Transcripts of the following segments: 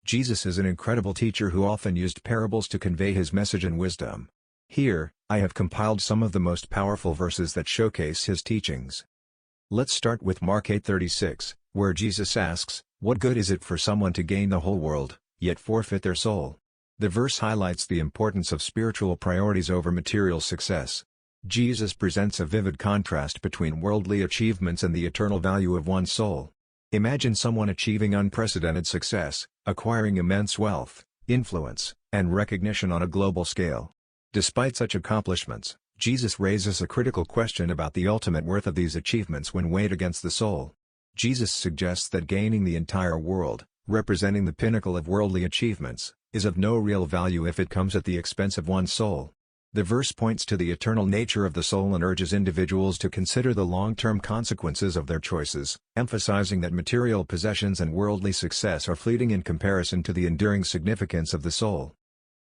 Jesus is an incredible teacher who often used parables to convey his message and wisdom. Here, I have compiled some of the most powerful verses that showcase his teachings. Let's start with Mark 8:36, where Jesus asks, "What good is it for someone to gain the whole world, yet forfeit their soul?" The verse highlights the importance of spiritual priorities over material success. Jesus presents a vivid contrast between worldly achievements and the eternal value of one's soul. Imagine someone achieving unprecedented success, acquiring immense wealth, influence, and recognition on a global scale. Despite such accomplishments, Jesus raises a critical question about the ultimate worth of these achievements when weighed against the soul. Jesus suggests that gaining the entire world, representing the pinnacle of worldly achievements, is of no real value if it comes at the expense of one's soul. The verse points to the eternal nature of the soul and urges individuals to consider the long-term consequences of their choices, emphasizing that material possessions and worldly success are fleeting in comparison to the enduring significance of the soul.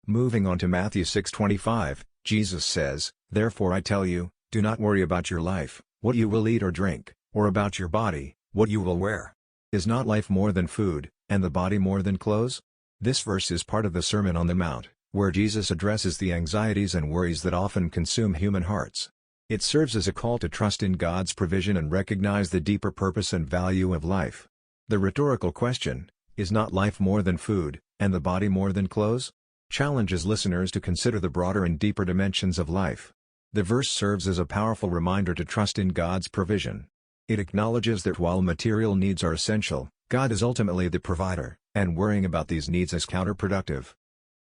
Moving on to Matthew 6:25, Jesus says, "Therefore I tell you, do not worry about your life, what you will eat or drink, or about your body, what you will wear. Is not life more than food, and the body more than clothes?" This verse is part of the Sermon on the Mount, where Jesus addresses the anxieties and worries that often consume human hearts. It serves as a call to trust in God's provision and recognize the deeper purpose and value of life. The rhetorical question, "Is not life more than food, and the body more than clothes?" challenges listeners to consider the broader and deeper dimensions of life. The verse serves as a powerful reminder to trust in God's provision. It acknowledges that while material needs are essential, God is ultimately the provider, and worrying about these needs is counterproductive.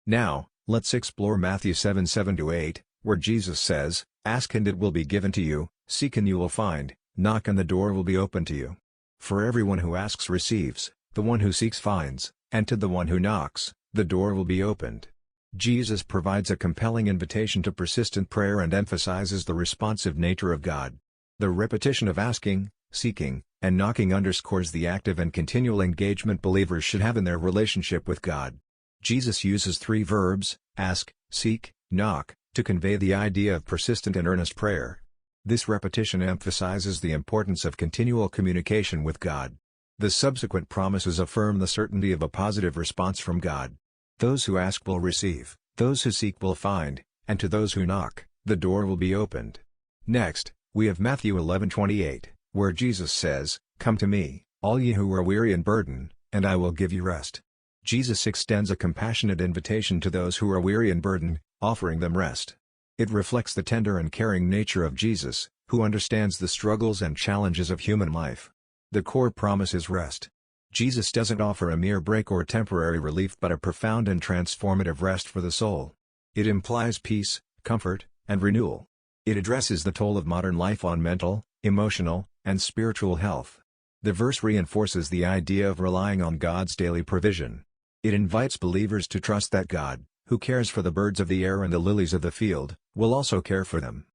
Now, let's explore Matthew 7:7-8, where Jesus says, "Ask and it will be given to you, seek and you will find, knock and the door will be opened to you. For everyone who asks receives, the one who seeks finds, and to the one who knocks, the door will be opened." Jesus provides a compelling invitation to persistent prayer and emphasizes the responsive nature of God. The repetition of asking, seeking, and knocking underscores the active and continual engagement believers should have in their relationship with God. Jesus uses three verbs, ask, seek, knock, to convey the idea of persistent and earnest prayer. This repetition emphasizes the importance of continual communication with God. The subsequent promises affirm the certainty of a positive response from God. Those who ask will receive, those who seek will find, and to those who knock, the door will be opened. Next, we have Matthew 11:28, where Jesus says, "Come to me, all ye who are weary and burdened, and I will give you rest." Jesus extends a compassionate invitation to those who are weary and burdened, offering them rest. It reflects the tender and caring nature of Jesus, who understands the struggles and challenges of human life. The core promise is rest. Jesus doesn't offer a mere break or temporary relief but a profound and transformative rest for the soul. It implies peace, comfort, and renewal. It addresses the toll of modern life on mental, emotional, and spiritual health. The verse reinforces the idea of relying on God's daily provision. It invites believers to trust that God, who cares for the birds of the air and the lilies of the field, will also care for them.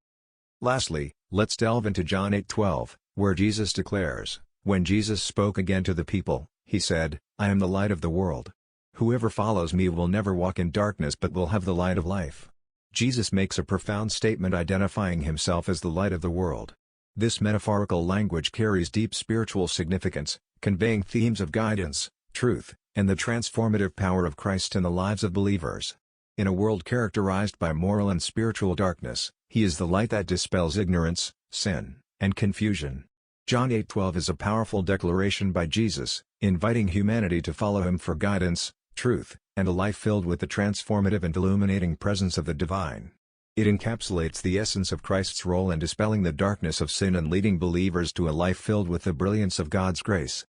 Lastly, let's delve into John 8:12, where Jesus declares, "When Jesus spoke again to the people, he said, I am the light of the world. Whoever follows me will never walk in darkness but will have the light of life." Jesus makes a profound statement identifying himself as the light of the world. This metaphorical language carries deep spiritual significance, conveying themes of guidance, truth, and the transformative power of Christ in the lives of believers. In a world characterized by moral and spiritual darkness, he is the light that dispels ignorance, sin, and confusion. John 8:12 is a powerful declaration by Jesus, inviting humanity to follow him for guidance, truth, and a life filled with the transformative and illuminating presence of the divine. It encapsulates the essence of Christ's role in dispelling the darkness of sin and leading believers to a life filled with the brilliance of God's grace.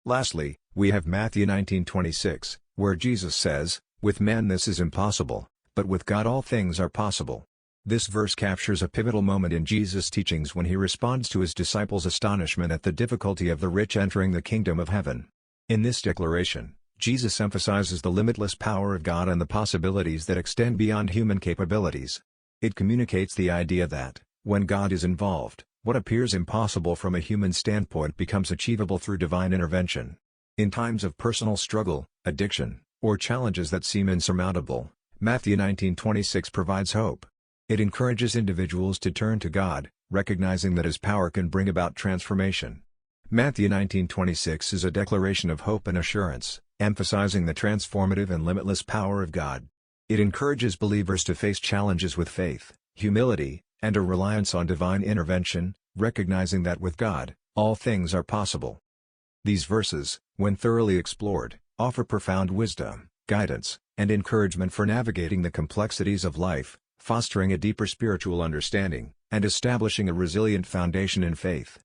Lastly, we have Matthew 19:26, where Jesus says, "With men this is impossible, but with God all things are possible." This verse captures a pivotal moment in Jesus' teachings when he responds to his disciples' astonishment at the difficulty of the rich entering the kingdom of heaven. In this declaration, Jesus emphasizes the limitless power of God and the possibilities that extend beyond human capabilities. It communicates the idea that, when God is involved, what appears impossible from a human standpoint becomes achievable through divine intervention. In times of personal struggle, addiction, or challenges that seem insurmountable, Matthew 19:26 provides hope. It encourages individuals to turn to God, recognizing that his power can bring about transformation. Matthew 19:26 is a declaration of hope and assurance, emphasizing the transformative and limitless power of God. It encourages believers to face challenges with faith, humility, and a reliance on divine intervention, recognizing that with God, all things are possible. These verses, when thoroughly explored, offer profound wisdom, guidance, and encouragement for navigating the complexities of life, fostering a deeper spiritual understanding, and establishing a resilient foundation in faith.